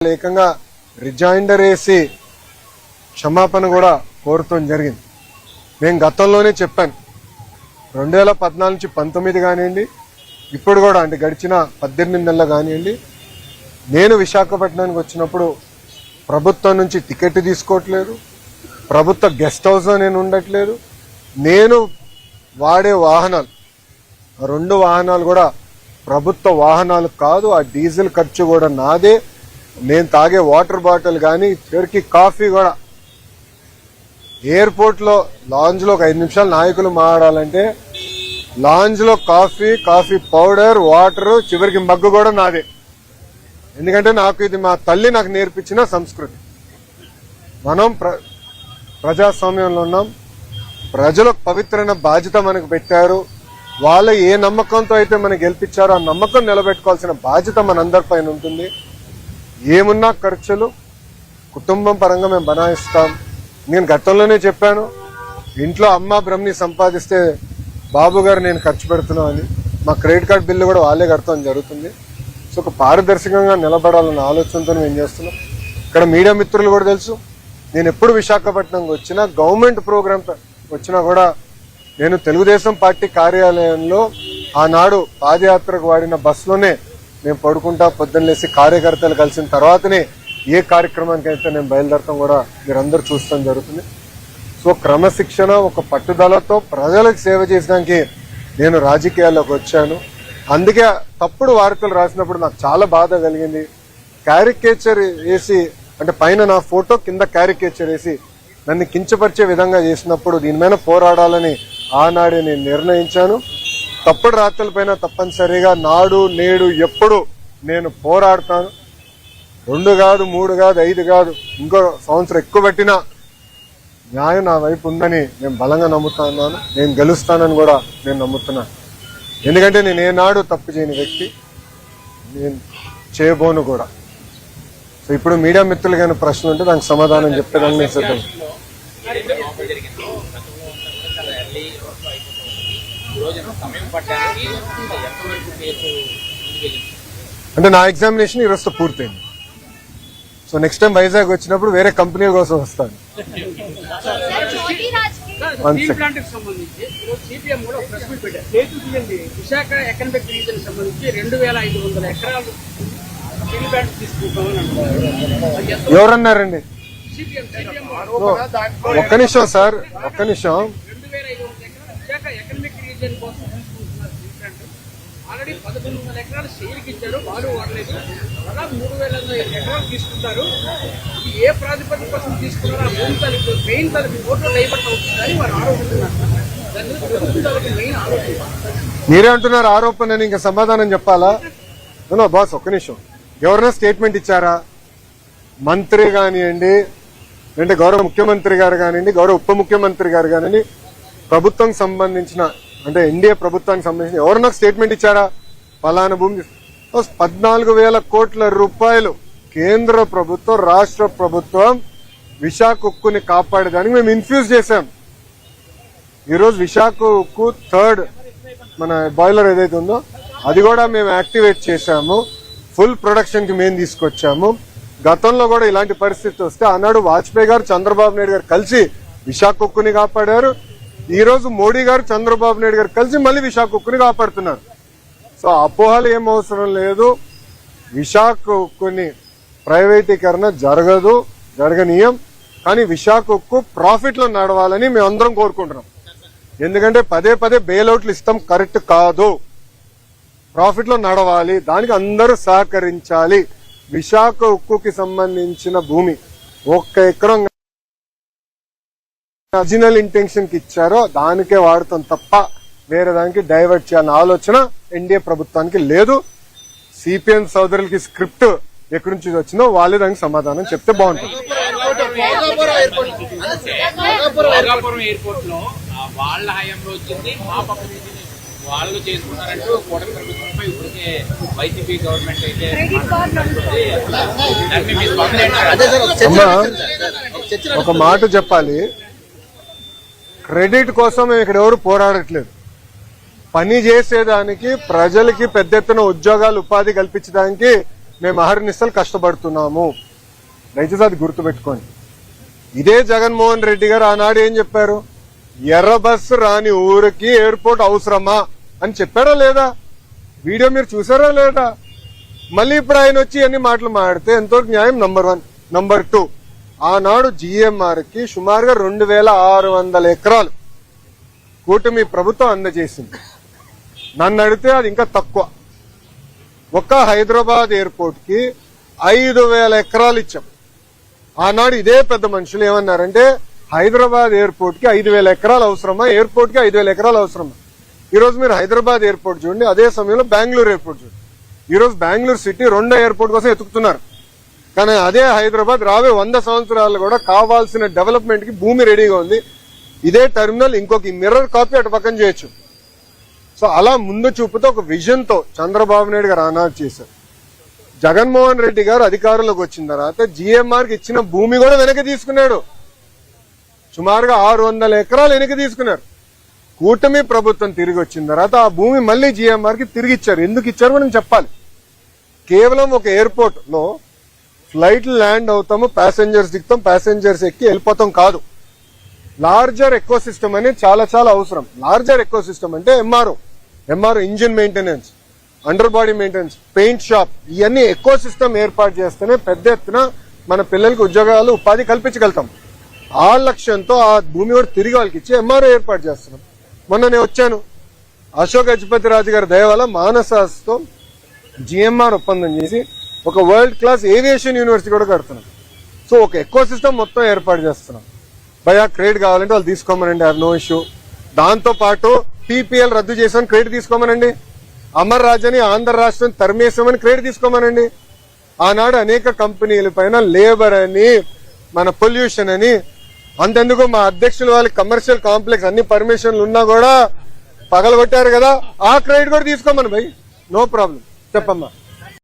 ఏకంగా రిజైండర్ వేసి క్షమాపణ కూడా కోరటం జరిగింది. నేను గతంలోనే చెప్పాను 2014 నుంచి 19 కానివ్వండి, ఇప్పుడు కూడా అంటే గడిచిన 18 నెలలు కానివ్వండి, నేను విశాఖపట్నానికి వచ్చినప్పుడు ప్రభుత్వం నుంచి టికెట్ తీసుకోవట్లేదు, ప్రభుత్వ గెస్ట్ హౌస్లో నేను ఉండట్లేదు. నేను వాడే వాహనాలు 2 వాహనాలు కూడా ప్రభుత్వ వాహనాలు కాదు. ఆ డీజిల్ ఖర్చు కూడా నాదే. నేను తాగే వాటర్ బాటిల్ కానీ చివరికి కాఫీ కూడా ఎయిర్పోర్ట్ లో లాంజ్ లో ఒక 5 నిమిషాలు నాయకులు మాట్లాడాలంటే లాంజ్ లో కాఫీ పౌడర్ వాటర్ చివరికి మగ్గు కూడా నాదే. ఎందుకంటే నాకు ఇది మా తల్లి నాకు నేర్పించిన సంస్కృతి. మనం ప్రజాస్వామ్యంలో ఉన్నాం. ప్రజలకు పవిత్రమైన బాధ్యత మనకు పెట్టారు. వాళ్ళు ఏ నమ్మకంతో అయితే మనకు గెలిపించారో ఆ నమ్మకం నిలబెట్టుకోవాల్సిన బాధ్యత మనందరిపైన ఉంటుంది. ఏమున్నా ఖర్చులు కుటుంబం పరంగా మేము బనాయిస్తాం. నేను గతంలోనే చెప్పాను, ఇంట్లో అమ్మ బ్రహ్మని సంపాదిస్తే బాబు గారు నేను ఖర్చు పెడుతున్నా అని. మా క్రెడిట్ కార్డు బిల్లు కూడా వాళ్ళే కడతాం జరుగుతుంది. సో ఒక పారదర్శకంగా నిలబడాలన్న ఆలోచనతో మేము చేస్తున్నాం. ఇక్కడ మీడియా మిత్రులు కూడా తెలుసు, నేను ఎప్పుడు విశాఖపట్నంకి వచ్చినా గవర్నమెంట్ ప్రోగ్రామ్ వచ్చినా కూడా నేను తెలుగుదేశం పార్టీ కార్యాలయంలో ఆనాడు పాదయాత్రకు వాడిన బస్సులోనే మేము పడుకుంటా పొద్దున్న లేసి కార్యకర్తలు కలిసిన తర్వాతనే ఏ కార్యక్రమానికి అయితే నేను బయలుదేరతాం కూడా మీరందరూ చూస్తాం జరుగుతుంది. సో క్రమశిక్షణ ఒక పట్టుదలతో ప్రజలకు సేవ చేయడానికి నేను రాజకీయాల్లోకి వచ్చాను. అందుకే తప్పుడు వార్తలు రాసినప్పుడు నాకు చాలా బాధ కలిగింది. క్యారికేచర్ వేసి అంటే పైన నా ఫోటో కింద క్యారికేచర్ వేసి నన్ను కించపరిచే విధంగా చేసినప్పుడు దీని మీద పోరాడాలని ఆనాడే నేను నిర్ణయించాను. తప్పుడు రాత్రులపైన తప్పనిసరిగా నాడు నేడు ఎప్పుడు నేను పోరాడతాను. 2 కాదు 3 కాదు 5 కాదు ఇంకో సంవత్సరం ఎక్కువ పెట్టినా న్యాయం నా వైపు ఉందని నేను బలంగా నమ్ముతున్నాను. నేను గెలుస్తానని కూడా నేను నమ్ముతున్నాను. ఎందుకంటే నేను ఏనాడు తప్పు చేయని వ్యక్తి, నేను చేయబోను కూడా. సో ఇప్పుడు మీడియా మిత్రులు కానీ ప్రశ్న ఉంటే దానికి సమాధానం చెప్పేదాన్ని నేను సిద్ధం. అంటే నా ఎగ్జామినేషన్ ఈరోజుతో పూర్తయింది. సో నెక్స్ట్ టైం వైజాగ్ వచ్చినప్పుడు వేరే కంపెనీల కోసం వస్తాను. విశాఖ ఎకనామిక్ రీజన్ సంబంధించి 2500 ఎకరాలు ఎవరన్నారండి? ఒక్క నిమిషం సార్, ఒక్క నిమిషం. 2500 ఎకరాలు విశాఖ ఎకనామిక్ రీజన్ కోసం తీసుకుంటున్నారు. ఆల్రెడీ 1100 ఎకరాలు సేల్కి ఇచ్చారు, వాళ్ళు వాడలేదు. అలా 3000 ఎకరాలు తీసుకుంటారు. ఇది ఏ ప్రాతిపదిక కోసం తీసుకున్నారో ఆ భూమి తలుపు మెయిన్ తలుపు ఓట్లు డైవర్ట్ అవుతుందని వారు ఆరోపిస్తున్నారు. దాని ప్రభుత్వం తలుపు మెయిన్ ఆరోపణ. మీరే అంటున్నారు ఆరోపణ, ఇంకా సమాధానం చెప్పాలా? బాస్ ఒక్క నిమిషం. ఎవరైనా స్టేట్మెంట్ ఇచ్చారా? మంత్రి కానివ్వండి, అంటే గౌరవ ముఖ్యమంత్రి గారు కానివ్వండి, గౌరవ ఉప ముఖ్యమంత్రి గారు కానివ్వండి, ప్రభుత్వం సంబంధించిన అంటే ఎన్డీఏ ప్రభుత్వానికి సంబంధించిన ఎవరన్నా స్టేట్మెంట్ ఇచ్చారా? ఫలానా భూమి 14,000 కోట్ల రూపాయలు కేంద్ర ప్రభుత్వం రాష్ట్ర ప్రభుత్వం విశాఖ ఉక్కుని కాపాడేదానికి మేము ఇన్ఫ్యూజ్ చేశాం. ఈరోజు విశాఖ ఉక్కు 3rd మన బాయిలర్ ఏదైతే ఉందో అది కూడా మేము యాక్టివేట్ చేశాము. ఫుల్ ప్రొడక్షన్ కి మేము తీసుకొచ్చాము. గతంలో కూడా ఇలాంటి పరిస్థితి వస్తే ఆనాడు వాజ్పేయి గారు చంద్రబాబు నాయుడు గారు కలిసి విశాఖ ఉక్కుని కాపాడారు. ఈ రోజు మోడీ గారు చంద్రబాబు నాయుడు గారు కలిసి మళ్ళీ విశాఖ ఉక్కుని కాపాడుతున్నారు. సో అపోహలు ఏం అవసరం లేదు. విశాఖ ఉక్కుని ప్రైవేటీకరణ జరగదు, జరగనీయం. కానీ విశాఖ ఉక్కు ప్రాఫిట్ లో నడవాలని మేమందరం కోరుకుంటున్నాం. ఎందుకంటే పదే బెయిల్అవుట్లు ఇస్తాం కరెక్ట్ కాదు. ప్రాఫిట్ లో నడవాలి, దానికి అందరూ సహకరించాలి. విశాఖ ఉక్కుకి సంబంధించిన భూమి 1 ఎకరం ఒరిజినల్ ఇంటెన్షన్ కి ఇచ్చారో దానికే వాడతాం తప్ప వేరే దానికి డైవర్ట్ చేయాలన్న ఆలోచన ఎన్డీఏ ప్రభుత్వానికి లేదు. సిపిఎం సోదరులకి స్క్రిప్ట్ ఎక్కడి నుంచి వచ్చిందో వాళ్ళే దానికి సమాధానం చెప్తే బాగుంటుంది. వాళ్ళు చేసుకున్నారంటూ కూటమి ప్రభుత్వంపై ఇప్పటికే వైసీపీ గవర్నమెంట్ అయితే ఒక మాట చెప్పాలి. క్రెడిట్ కోసం మేము ఇక్కడ ఎవరు పోరాడట్లేదు. పని చేసేదానికి ప్రజలకి పెద్ద ఎత్తున ఉద్యోగాలు ఉపాధి కల్పించడానికి మేము అహర్నిశలు కష్టపడుతున్నాము. దయచేసి అది గుర్తుపెట్టుకోండి. ఇదే జగన్మోహన్ రెడ్డి గారు ఆనాడు ఏం చెప్పారు? ఎర్ర బస్సు రాని ఊరికి ఎయిర్పోర్ట్ అవసరమా అని చెప్పారా లేదా? వీడియో మీరు చూసారా లేదా? మళ్ళీ ఇప్పుడు ఆయన వచ్చి అన్ని మాటలు మాడితే ఎంతవరకు న్యాయం? నంబర్ 1. నంబర్ 2, ఆనాడు జిఎంఆర్ కి సుమారుగా 2600 ఎకరాలు కూటమి ప్రభుత్వం అందజేసింది. నన్ను అడిగితే అది ఇంకా తక్కువ. ఒక్క హైదరాబాద్ ఎయిర్పోర్ట్ కి 5000 ఎకరాలు ఇచ్చాం. ఆనాడు ఇదే పెద్ద మనుషులు ఏమన్నారంటే హైదరాబాద్ ఎయిర్పోర్ట్ కి 5000 ఎకరాలు అవసరమా, ఎయిర్పోర్ట్ కి 5000 ఎకరాలు అవసరమా? ఈ రోజు మీరు హైదరాబాద్ ఎయిర్పోర్ట్ చూడండి, అదే సమయంలో బెంగళూరు ఎయిర్పోర్ట్ చూడండి. ఈ రోజు బెంగళూరు సిటీ 2వ ఎయిర్పోర్ట్ కోసం ఎత్తుకుతున్నారు. కానీ అదే హైదరాబాద్ రాబోయే 100 సంవత్సరాలు కూడా కావాల్సిన డెవలప్మెంట్ కి భూమి రెడీగా ఉంది. ఇదే టెర్మినల్ ఇంకొక మిర్రర్ కాపీ అటు పక్కన చేయొచ్చు. సో అలా ముందు చూపుతో ఒక విజన్ తో చంద్రబాబు నాయుడు గారు ఆనాడు చేశారు. జగన్మోహన్ రెడ్డి గారు అధికారంలోకి వచ్చిన తర్వాత జిఎంఆర్ కి ఇచ్చిన భూమి కూడా వెనక్కి తీసుకున్నాడు. సుమారుగా 600 ఎకరాలు వెనక్కి తీసుకున్నారు. కూటమి ప్రభుత్వం తిరిగి వచ్చిన తర్వాత ఆ భూమి మళ్ళీ జిఎంఆర్ కి తిరిగి ఇచ్చారు. ఎందుకు ఇచ్చారు మనం చెప్పాలి. కేవలం ఒక ఎయిర్పోర్ట్ లో ఫ్లైట్ ల్యాండ్ అవుతాము, ప్యాసింజర్స్ దిగుతాం, ప్యాసింజర్స్ ఎక్కి వెళ్ళిపోతాం కాదు. లార్జర్ ఎకో సిస్టమ్ అనేది చాలా చాలా అవసరం. లార్జర్ ఎకో సిస్టమ్ అంటే MRO engine maintenance, under body maintenance, paint shop, ఇవన్నీ ఎకో సిస్టమ్ ఏర్పాటు చేస్తేనే పెద్ద ఎత్తున మన పిల్లలకి ఉద్యోగాలు, ఉపాధి కల్పించగలుగుతాం. ఆ లక్ష్యంతో ఆ భూమి కూడా తిరిగి వాళ్ళకి ఇచ్చి ఎంఆర్ఓ ఏర్పాటు చేస్తున్నాం. మొన్న నేను వచ్చాను, అశోక్ గజపతి రాజు గారి దయ వల్ల మానసాస్తో జిఎంఆర్ ఒప్పందం చేసి ఒక వరల్డ్ క్లాస్ ఏవియేషన్ యూనివర్సిటీ కూడా కడుతున్నాం. సో ఒక ఎకో సిస్టమ్ మొత్తం ఏర్పాటు చేస్తున్నాం. భయా క్రెడిట్ కావాలంటే వాళ్ళు తీసుకోమనండి, హ్యావ్ నో ఇష్యూ. దాంతో పాటు పీపీఎల్ రద్దు చేసామని క్రెడిట్ తీసుకోమనండి. అమర్ రాజని ఆంధ్ర రాష్ట్రం తరిమేసామని క్రెడిట్ తీసుకోమనండి. ఆనాడు అనేక కంపెనీల పైన లేబర్ అని, మన పొల్యూషన్ అని, అంతెందుకు మా అధ్యక్షులు వాళ్ళకి కమర్షియల్ కాంప్లెక్స్ అన్ని పర్మిషన్లు ఉన్నా కూడా పగలగొట్టారు కదా, ఆ క్రెడిట్ కూడా తీసుకోమని భయ్, నో ప్రాబ్లం. చెప్పమ్మా.